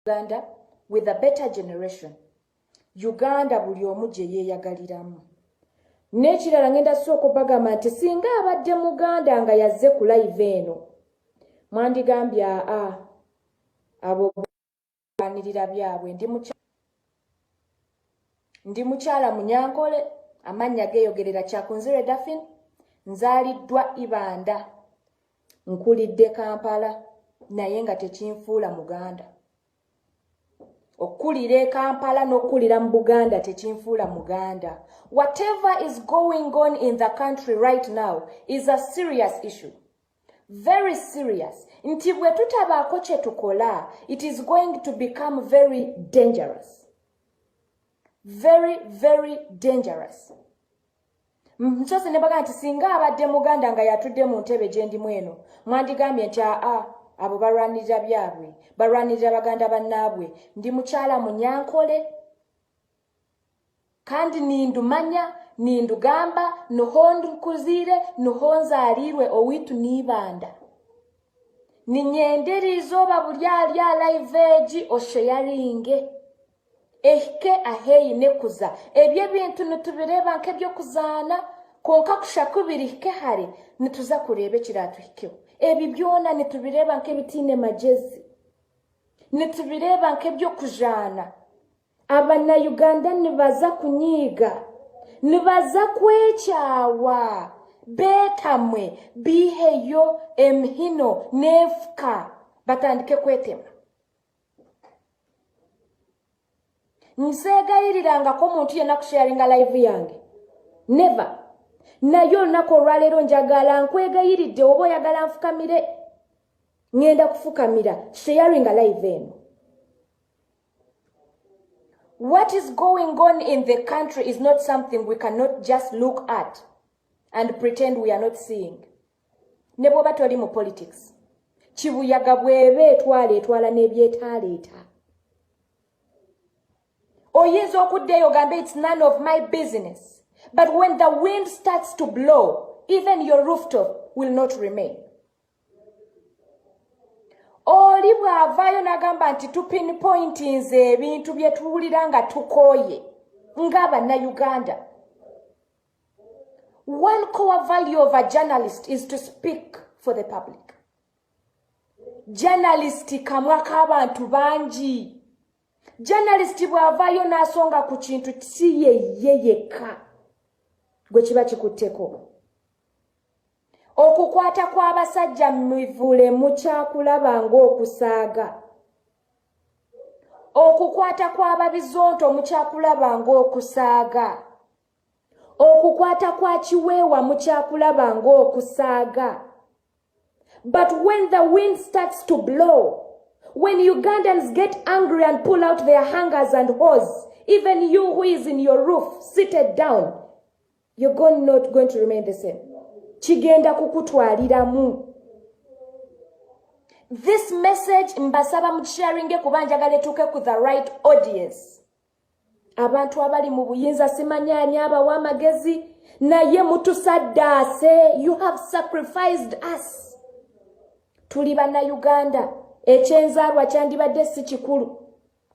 Uganda with a better generation. Uganda buli omu gye yeeyagaliramu. N'ekirala ngenda sooka bagamba nti singa abadde Muganda nga yazze ku live eno mwandigambye abo banirira byabwe ndi mukyala Munyankole amannya geeyogerera Kyakunzire Daphne nzaaliddwa Ibanda nkulidde Kampala naye nga tekinfuula Muganda. Okulira Kampala n'okulira mu Buganda tekinfuula Muganda. Whatever is going on in the country right now is a serious issue. Very serious. Nti bwe tutabaako kye tukola, it is going to become very dangerous. Very, very dangerous. Mchose ne baga nti singa abadde Muganda nga yatudde mu ntebe gye ndimu eno mwandigambye nti abo balwanirira byabwe balwanirira baganda bannaabwe ndi mukyala Munyankole kandi nindumanya nindugamba noho nkuzire noho nzaalirwe owitu n'Ibanda ninyenderizo babulya live egi osharinge ehike aheyi nekuza ebyo bintu nitubireba nk'ebyo kuzaana konka kushakubiri hike hare nituza kurebe kiratuhikeho ebi byona nitubireba nk'ebitine magezi nitubireba nk'ebyo kujana abana Uganda nibaza kunyiga nibaza kwekyawa betamwe biheyo emhino nefuka batandike kwetema nsegayiriranga ko muntu yena kusharinga live yange never nayo nako ralero njagala nkwegayiridde obo oyagala nfukamire ngenda kufukamira sharing live eno. What is going on in the country is not something we cannot just look at and pretend we are not seeing. Nebo batwali mu politics. Kibuyaga bwebe etwala n'ebyetaleeta. Oyinza okuddeyo gambe it's none of my business. But when the wind starts to blow, even your rooftop will not remain. Oli bw'avaayo n'agamba nti tupinpointinze ebintu bye tuwulira nga tukooye ng'Abannayuganda. One core value of a journalist is to speak for the public. Journalist kamwa k'abantu bangi. Journalist bw'avaayo n'asonga ku kintu si ye yekka gwe kiba kikutteko. Okukwata kw'abasajja mivule mukyakulaba ng'okusaaga. Okukwata kw'ababizonto mukyakulaba ng'okusaaga. Okukwata kwa Kiweewa mukyakulaba ng'okusaaga. But when the wind starts to blow, when Ugandans get angry and pull out their hangers and hose, even you who is in your roof, seated down, you're not going to remain the same. Kigenda kukutwaliramu. This message mbasaba mukisharinge kuba njagala etuuke ku the right audience. Abantu abali mu buyinza simanyanya abawa amagezi naye mutusaddaase. You have sacrificed us. Tuli Bannayuganda. Ekyenzaalwa kyandibadde si kikulu.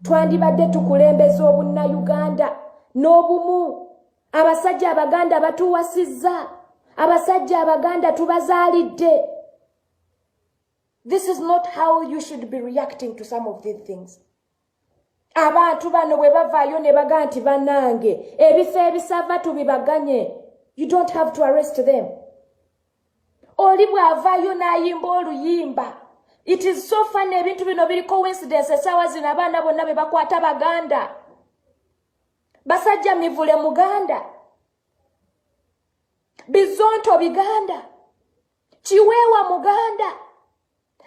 Twandibadde tukulembeza Obunnayuganda n'obumu. Abasajja Abaganda batuwasizza. Abasajja Abaganda tubazaalidde. This is not how you should be reacting to some of these things. Abantu bano bwe bavaayo ne baga nti bannange ebifo ebisava tubibaganye. You don't have to arrest them. Oli bw'avaayo n'ayimba oluyimba. It is so funny ebintu bino biri coincidence esawa zino abaana bonna be bakwata Baganda. Basajja mivule Muganda. Bizonto Biganda. Kiweewa Muganda.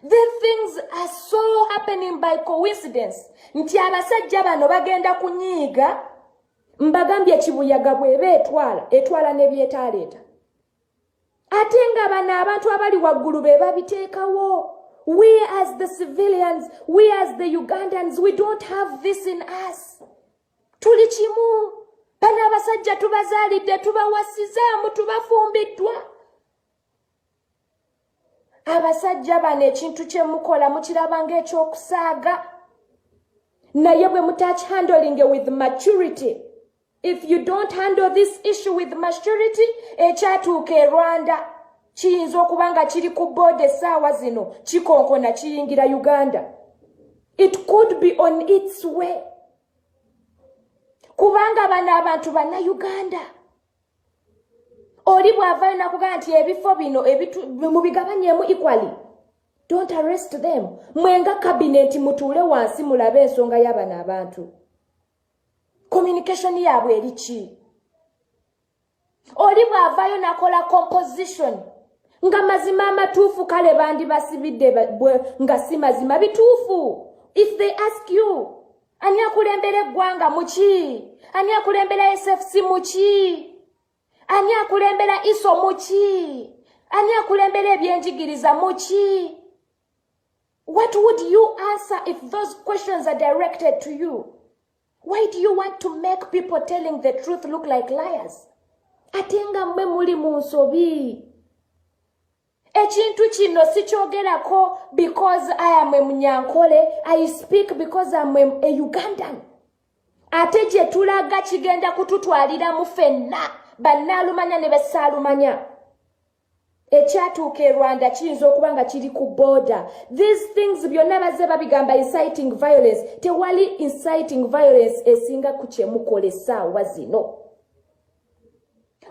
These things are so happening by coincidence. Nti abasajja bano bagenda kunyiiga mbagambye kibuyaga bwebe etwala n'ebyetaleeta. Ate nga bano abantu abali waggulu be babiteekawo. We as the civilians, we as the Ugandans, we don't have this in us. Tuli kimu. Bano abasajja tubazaalidde tubawasizaamu tubafumbiddwa. Abasajja bano ekintu kye mukola mukiraba ng'ekyokusaaga. naye bwe mutach handling with maturity. If you don't handle this issue with maturity, ekyatuuka e Rwanda kiyinza okuba nga kiri ku board essaawa zino kikonkona kiyingira Uganda. It could be on its way. Kubanga bano abantu banna Uganda. Oli bw'avaayo nakugamba nti ebifo bino mubigabanyemu equally. Don't arrest them. Mwenga cabinet mutuule wansi mulabe ensonga y'abano abantu. Communication yaabwe eri ki? Oli bw'avaayo nakola composition. Nga mazima amatuufu kale bandi basibidde nga si mazima bituufu. If they ask you, ani akulembera eggwanga muki? Ani akulembera SFC muki? Ani akulembera ISO muki? Ani akulembera ebyenjigiriza muki? What would you answer if those questions are directed to you? Why do you want to make people telling the truth look like liars? Atenga mwe muli mu nsobi. Ekintu kino sikyogerako because I am a Munyankole. I speak because I am a Ugandan. Ate gye tulaga kigenda kututwalira mu ffenna bannaalumanya ne bessaalumanya. Ekyatuuka e Rwanda kiyinza okuba nga kiri ku border. These things byonna bazze babigamba inciting violence. Tewali inciting violence esinga ku kyemukola essaawa zino.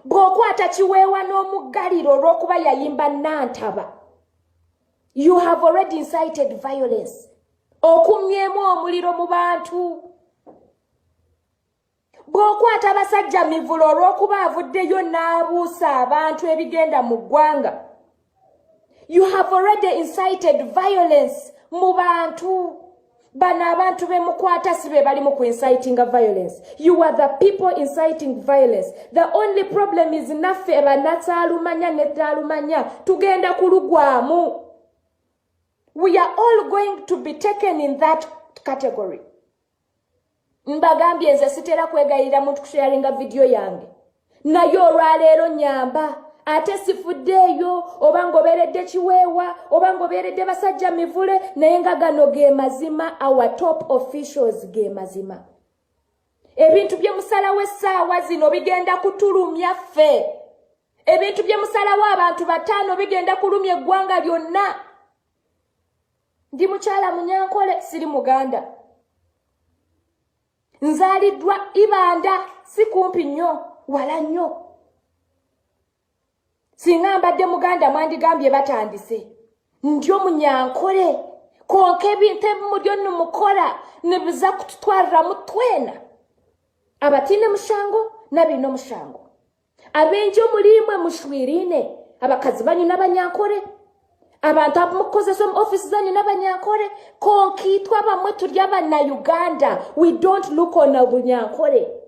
Bw'okwata kiweewa n'omuggaliro olw'okuba yayimba Nantaba. You have already incited violence. Okumyemu omuliro mu bantu. Bw'okwata abasajja mivulo olw'okuba avuddeyo n'abuusa abantu ebigenda mu ggwanga. You have already incited violence mu bantu. Bano abantu bemukwata si be bali mu inciting violence. You are the people inciting violence. The only problem is naffe banatsaalumanya netaalumanya tugenda kulugwamu. We are all going to be taken in that category. Mbagambye nze sitera kwegayirira muntu kusharinga video yange. Naye olwaleero nyamba. Ate sifuddeeyo oba ngoberedde kiweewa oba ngoberedde basajja mivule naye nga gano ge mazima. Our top officials ge mazima. Ebintu bye musalawo essaawa zino bigenda kutulumya ffe. Ebintu bye musalawo abantu bataano bigenda kulumya eggwanga lyonna. Ndi mukyala Munyankole siri Muganda. Nzaaliddwa Ibanda si kumpi nnyo wala nnyo. Singa mbadde Muganda mwandigambye batandise. Ndyo Munyankole konka ebintu ebimu byonna mukola ne biza kututwalira mu twena. Abatiine mushango nabino mushango. Abenjo mulimwe mushwirine. Abakazi banyu n'Abanyankole. Abantu abamukozesa mu office zanyu n'Abanyankole. Konkitwa bamwe tuli Abannayuganda. We don't look on Abunyankole.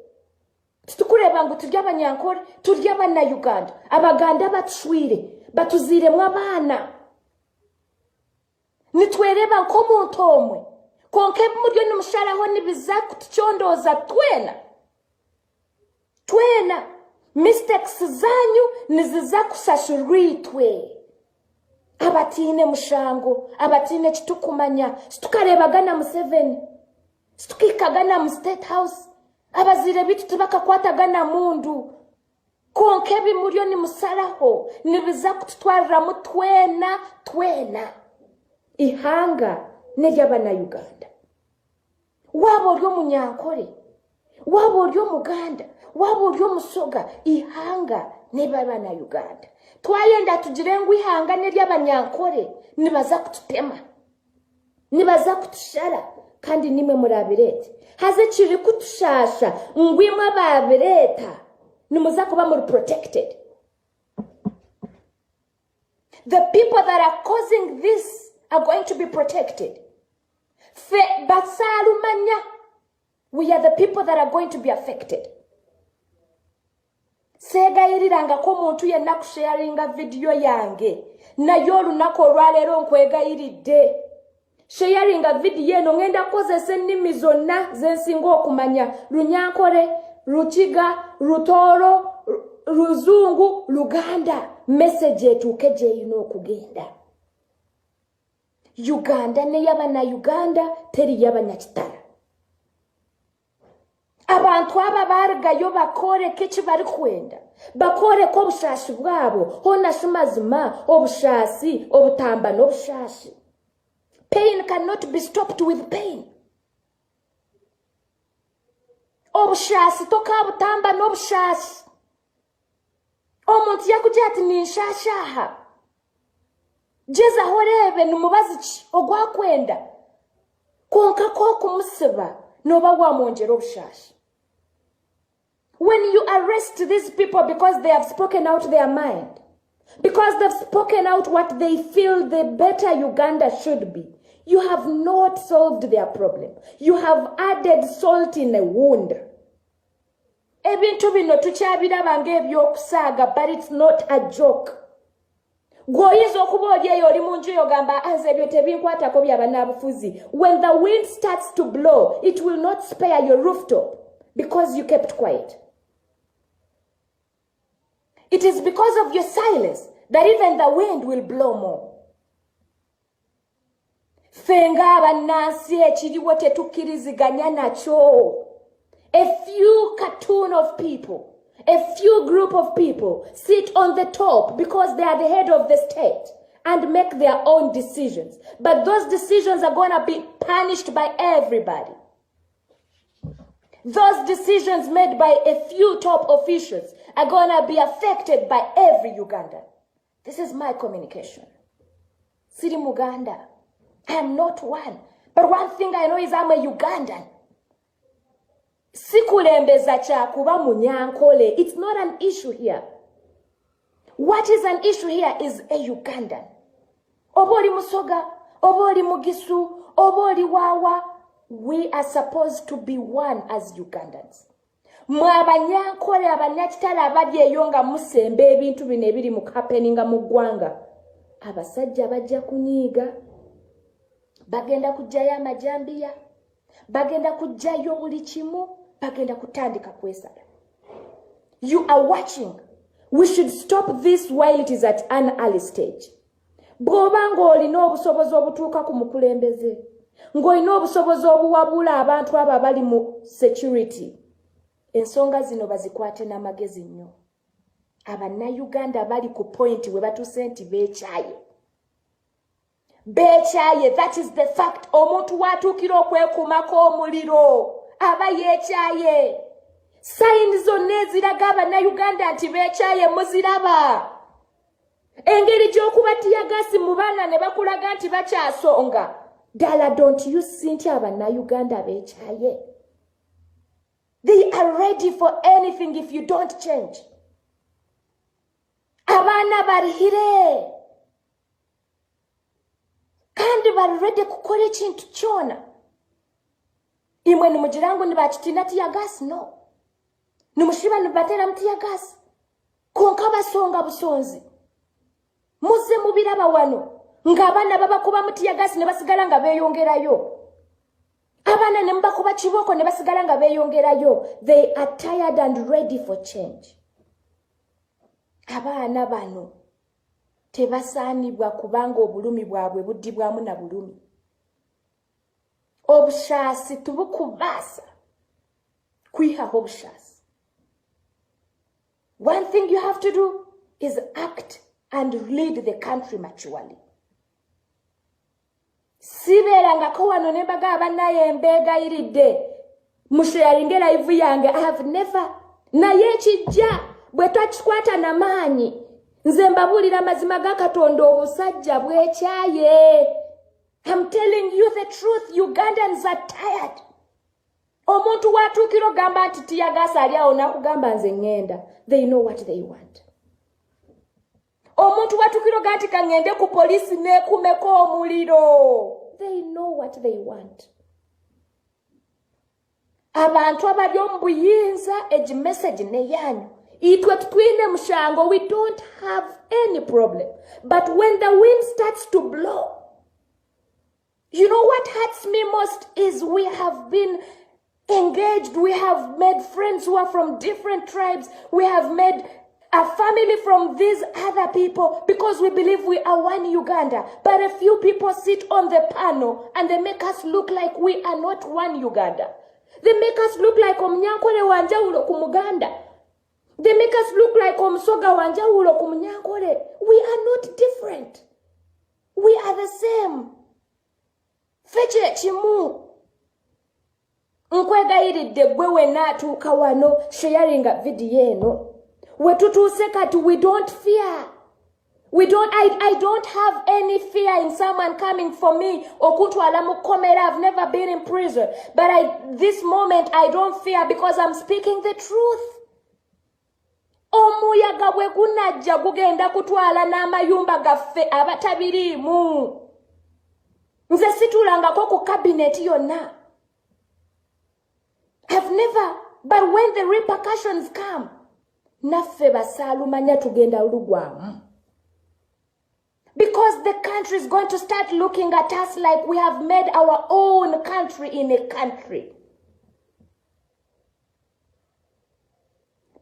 Tukureba ngo tuli Abanyankole, tuli Abannayuganda. Abaganda batushwire, batuziremu abaana. Nitwereba nk'omuntu omwe. Konka ebimulyo n'omusharaho nibiza kutukyondooza twena. Twena. Mistakes zanyu niziza kusashurwitwe. Abatiine mushango, abatiine kitukumanya. Situkarebagana Museveni. Situkikagana mu State House. Abazire bitu tubakakwatagana mundu. Konka ebimulyo ni musalaho nibiza kututwalira mu twena. Ihanga n'ery'Abannayuganda. Waba oli Omunyankole, waba oli Omuganda, waba oli Omusoga, ihanga n'ery'Abannayuganda. Twayenda tugire ngu ihanga n'ery'Abanyankole nibaza kututema. Nibaza kutushara kandi nimwe murabirete. Haze kiri kutushasha ngwimwe ababireta nimuza kuba muri protected. The people that are causing this are going to be protected. Fe basalumanya. We are the people that are going to be affected. Segayiriranga ko muntu yenna kusharinga video yange. Naye olunaku olwaleero nkwegayiridde. Sharinga video eno ngenda kozesa ennimi zonna zensinga okumanya. Lunyankole, Rukiga, Rutoro, Ruzungu, Luganda. Message etuuke gye yina okugenda. Uganda ne y'Abannayuganda teri y'Abannakitala. abantu aba bargayo bakore keki bari kwenda bakore ko obushashi bwabo hona shumazima obushasi obutamba n'obushashi. Pain cannot be stopped with pain. Obushasi tokabutamba n'obushasi. Omuntu yakujja ati ninshashaha jeza horebe numubazi ki ogwakwenda konka ko kumusiba noba wamwongera obushashi. When you arrest these people because they have spoken out their mind, because they've spoken out what they feel the better Uganda should be, you have not solved their problem. You have added salt in a wound. Ebintu bino tukyabiraba ng'ebyokusaaga, but it's not a joke. Gwoyinza okuba oli eyo oli mu nju yogamba anze ebyo tebinkwatako by'abanabufuzi. When the wind starts to blow, it will not spare your rooftop because you kept quiet. It is because of your silence that even the wind will blow more. Fenga abannansi ekiriwo tetukkiriziganya nakyo. A few cartoon of people, a few group of people sit on the top because they are the head of the state and make their own decisions. But those decisions are going to be punished by everybody. Those decisions made by a few top officials are going to be affected by every Ugandan. This is my communication. Siri Muganda. I am not one. But one thing I know is I'm a Ugandan. Sikulembeza cha kuba munyankole. It's not an issue here. What is an issue here is a Ugandan. Oboli Musoga, Oboli Mugisu, Oboli Wawa. We are supposed to be one as Ugandans. Mwabanyankole abanyakitala abadye eyonga musembe ebintu bino ebiri mu happeninga mu ggwanga. Abasajja bajja kunyiiga. Bagenda kujjayo amajambiya. Bagenda kujjayo buli kimu. Bagenda kutandika kwesala. You are watching. We should stop this while it is at an early stage. Bw'oba ng'olina obusobozi obutuuka ku mukulembeze, ng'olina obusobozi obuwabula abantu abo abali mu security, ensonga zino bazikwate n'amagezi nnyo. Abannayuganda bali ku point we batuuse nti beekyaye. Beekyaye, that is the fact. Omuntu watuukira okwekuumako omuliro aba yeekyaye. Sayini zonna eziraga abannayuganda nti beekyaye muziraba. Engeri gy'okuba tiyagasi mu baana ne bakulaga nti bakyasonga. Dala, don't you see nti abannayuganda beekyaye? They are ready for anything if you don't change. Abaana barihire. Kandi bari ready kukola ekintu kyona. Imwe nimugirango nibakitina tiyagasi? No. Nimushiba nibatera mutiyagasi? Konka basonga busonzi. Muze mubiraba wano. Ng'abaana babakuba mutiyagasi ne basigala nga beeyongerayo. Abaana ne mbakuba kiboko ne basigala nga beeyongerayo. They are tired and ready for change. Abaana bano tebasaanibwa kubanga obulumi bwabwe buddibwamu na bulumi. Obushasi tubukubaasa kwihaho obushasi. One thing you have to do is act and lead the country maturely. Sibeerangako wano ne mbaga abannaye mbeegayiridde musharinge live yange. I have never naye ekijja bwe twakikwata n'amaanyi nze mbabuulira amazima ga Katonda obusajja bwekyaye. I'm telling you the truth. Ugandans are tired. Omuntu watuukira ogamba nti tiyagasa ali awo nakugamba nze ngenda. They know what they want. Omuntu watuukira ogamba nti kangende ku poliisi neekumeko omuliro. They know what they want. Abantu abali omu buyinza egi message neyanyu. Itwe tutwine mushango. We don't have any problem. But when the wind starts to blow, you know what hurts me most is we have been engaged. We have made friends who are from different tribes. We have made a family from these other people because we believe we are one Uganda. But a few people sit on the panel and they make us look like we are not one Uganda. They make us look like Omunyankole wanjawulo ku Muganda. They make us look like Omusoga wanjawulo ku Munyankole. We are not different. We are the same. Feche chimu. Nkwegayiridde gwe wenatuuka wano sharinga video eno. Wetutuse kati we don't fear. I don't have any fear in someone coming for me. Okuntwala mu komera. I've never been in prison. But this moment I don't fear because I'm speaking the truth. Omuyaga bwe gunajja gugenda kutwala n'amayumba gaffe abatabiriimu. Nze situlangako ku cabinet yonna. I've never, but when the repercussions come, naffe basaalumanya tugenda lugwamu. Because the country is going to start looking at us like we have made our own country in a country.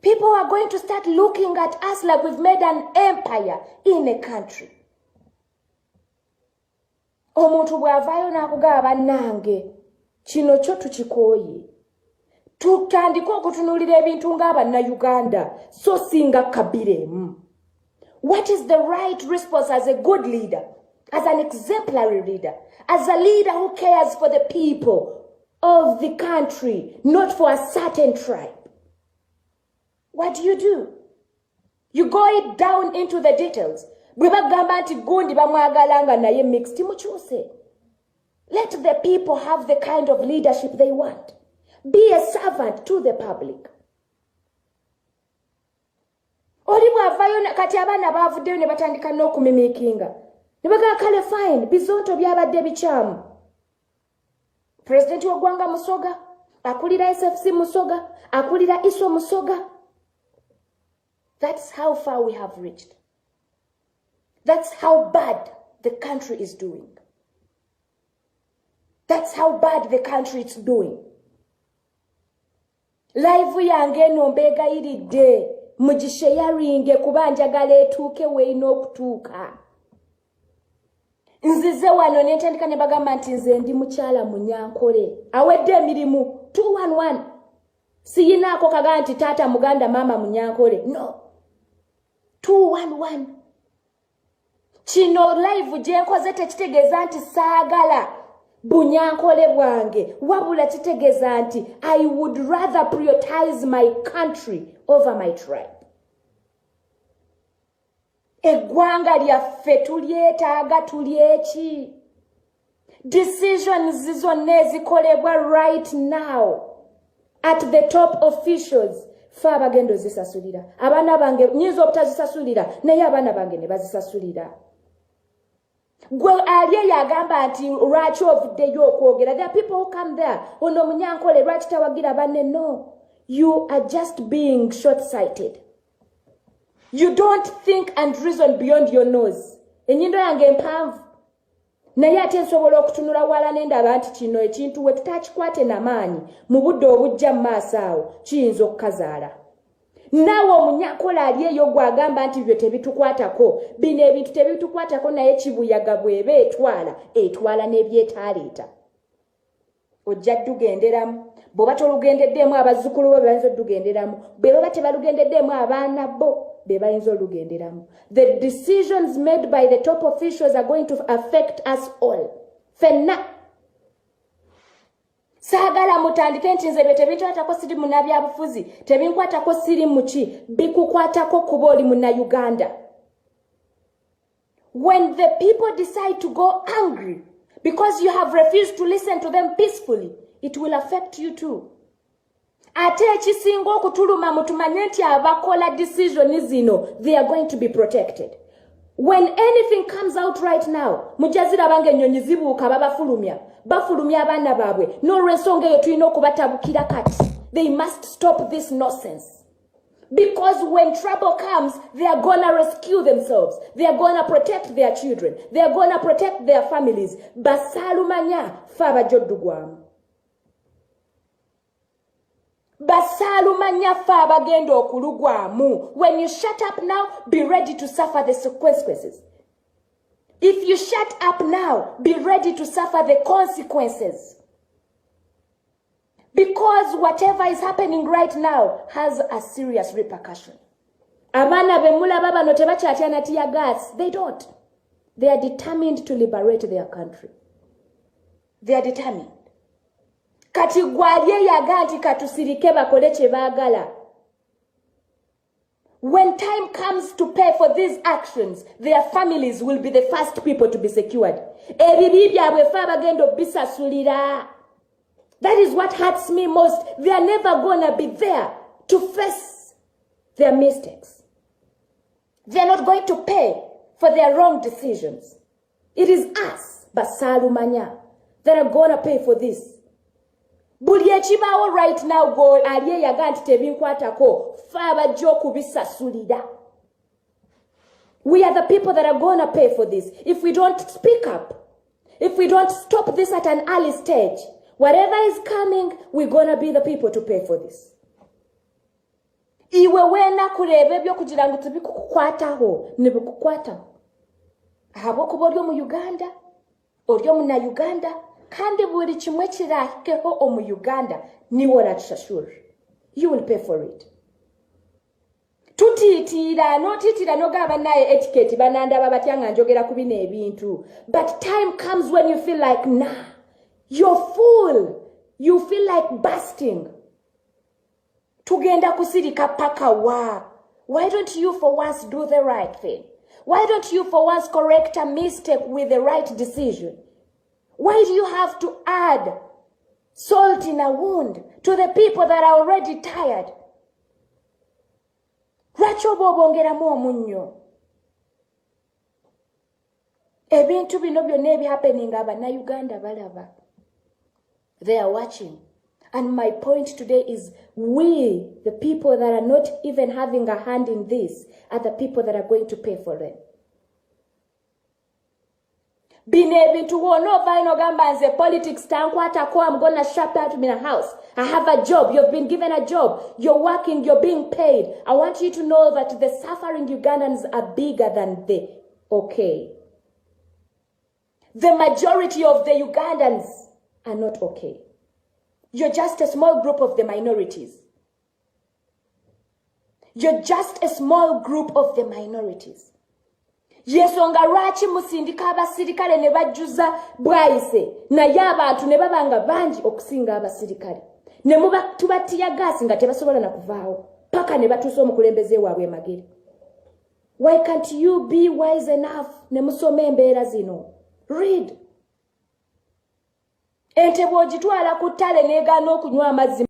People are going to start looking at us like we've made an empire in a country. Omuntu bw'avaayo n'akugamba bannange kino kyo tukikooye. Tutandika okutunuulira ebintu ng'Abannayuganda so singa Kabiremu. What is the right response as a good leader, as an exemplary leader, as a leader who cares for the people of the country, not for a certain tribe? What do? You go it down into the details. Bwebagamba nti gundi bamwagalanga naye mixed mukyuse. Let the people have the kind of leadership they want. Be a servant to the public. Oli bw'avaayo kati abaana baavuddeyo ne batandika n'okumimiikinga. Ne bagamba kale fine, bizonto byabadde bikyamu. President w'eggwanga Musoga, akulira SFC Musoga, akulira ISO Musoga. That's how far we have reached. That's how bad the country is doing. That's how bad the country is doing. Live yange no mbegayiridde. Mugisharinge kuba njagala etuuke weeyina okutuuka. Nzize wano netandika ne bagamba nti nze ndi mukyala Munyankole. Awedde emirimu 211. Siyinaako kagamba nti taata muganda mama Munyankole. No. 211. Kino live gye nkoze tekitegeeza nti saagala Bunyankole bwange. Wabula kitegeeza nti I would rather prioritize my country over my tribe. Eggwanga lyaffe tulyetaaga tulyeki. Decisions zonna ezikolebwa right now at the top officials fe abagenda ozisasulira. Abaana bange nyinza obutazisasulira naye abaana bange ne bazisasulira. Gwe aliye yagamba nti lwaki ovuddeyo okwogera. There are people who come there. Ono Munyankole lwaki tawagira banne. No. You are just being short-sighted. You don't think and reason beyond your nose. Enyindo yange mpanvu. Naye ate nsobola okutunula wala n'endaba nti kino ekintu we tutakikwate n'amaanyi mu budde obujja mu maaso awo kiyinza okukazaala. Naawe Omunyankole aliyeyo gwagamba nti byo tebitukwatako. Bino ebintu tebitukwatako naye kibuyaga bw'eba etwala n'ebyetaleeta. Ojja tugenderamu. Bw'oba tolugendeddemu abazzukulu bo bayinza olugenderamu. Bw'oba tebalugendeddemu abaana bo be bayinza olugenderamu. The decisions made by the top officials are going to affect us all. Fenna. Saagala mutandike nti nze bye tebinkwatako siri munnabyabufuzi, tebinkwatako siri muki, bikukwatako kuba oli Munnayuganda. When the people decide to go angry because you have refused to listen to them peacefully, it will affect you too. Ate ekisinga okutuluma mutumanye nti abakola decision zino, they are going to be protected. When anything comes out right now, mujazira bange ennyonyi zibuuka bafulumya abaana baabwe. N'olw'ensonga eyo tulina okubatabukira kati. They must stop this nonsense. Because when trouble comes, they are gonna rescue themselves. They are gonna protect their children. They are gonna protect their families. Basaalumanya fe abajjoddugwamu. Basaalumanya fe abagenda okulugwamu. When you shut up now, be ready to suffer the consequences. If you shut up now, be ready to suffer the consequences. Because whatever is happening right now has a serious repercussion. Amana bemula baba no tebachatya na tear gas. They don't. They are determined to liberate their country. They are determined. Kati gwalye yaganti katusirike bakole kye baagala. When time comes to pay for these actions, their families will be the first people to be secured. Ebibi byabwe fa bagendo bisasulira. That is what hurts me most. They are never gonna be there to face their mistakes. They are not going to pay for their wrong decisions. It is us, Basalumanya, that are gonna pay for this. Buli ekibawo right now go aliye yaganti tebinkwatako faba joku bisasulida. We are the people that are gonna pay for this. If we don't speak up, if we don't stop this at an early stage, whatever is coming, we're gonna be the people to pay for this. Iwe wena kurebe byo kugira ngo tubikukwataho nibikukwataho. Habo kuboryo mu Uganda, oryo mu na Uganda, kandi buri kimwe kirahikeho omu Uganda niwo ratshashura. You will pay for it. Tutitira no gaba naye etiquette bananda babatyanga njogera kubine ebintu. But time comes when you feel like nah, you're full. You feel like busting. Tugenda kusirika paka wa. Why don't you for once do the right thing? Why don't you for once correct a mistake with the right decision? Why do you have to add salt in a wound to the people that are already tired? Racho bobongera mo munyo. Ebintu bino byonna ebi happening aba na Uganda balaba. They are watching. And my point today is we, the people that are not even having a hand in this, are the people that are going to pay for them. Bine bintu wono vaino gamba nze politics tankwata ko I'm gonna shut out in a house. I have a job. You've been given a job. You're working. You're being paid. I want you to know that the suffering Ugandans are bigger than the okay. The majority of the Ugandans are not okay. You're just a small group of the minorities. You're just a small group of the minorities. Yesonga rachi musindika abasirikale ne bajjuza bwayise naye abantu ne babanga bangi okusinga abasirikale ne muba tubatiya gasi nga tebasobola na kuvaawo paka ne batuso omukulembeze waabwe magere. Why can't you be wise enough ne musome embeera zino? Read. Ente bw'ogitwala ku ttale n'egaana okunywa amazzi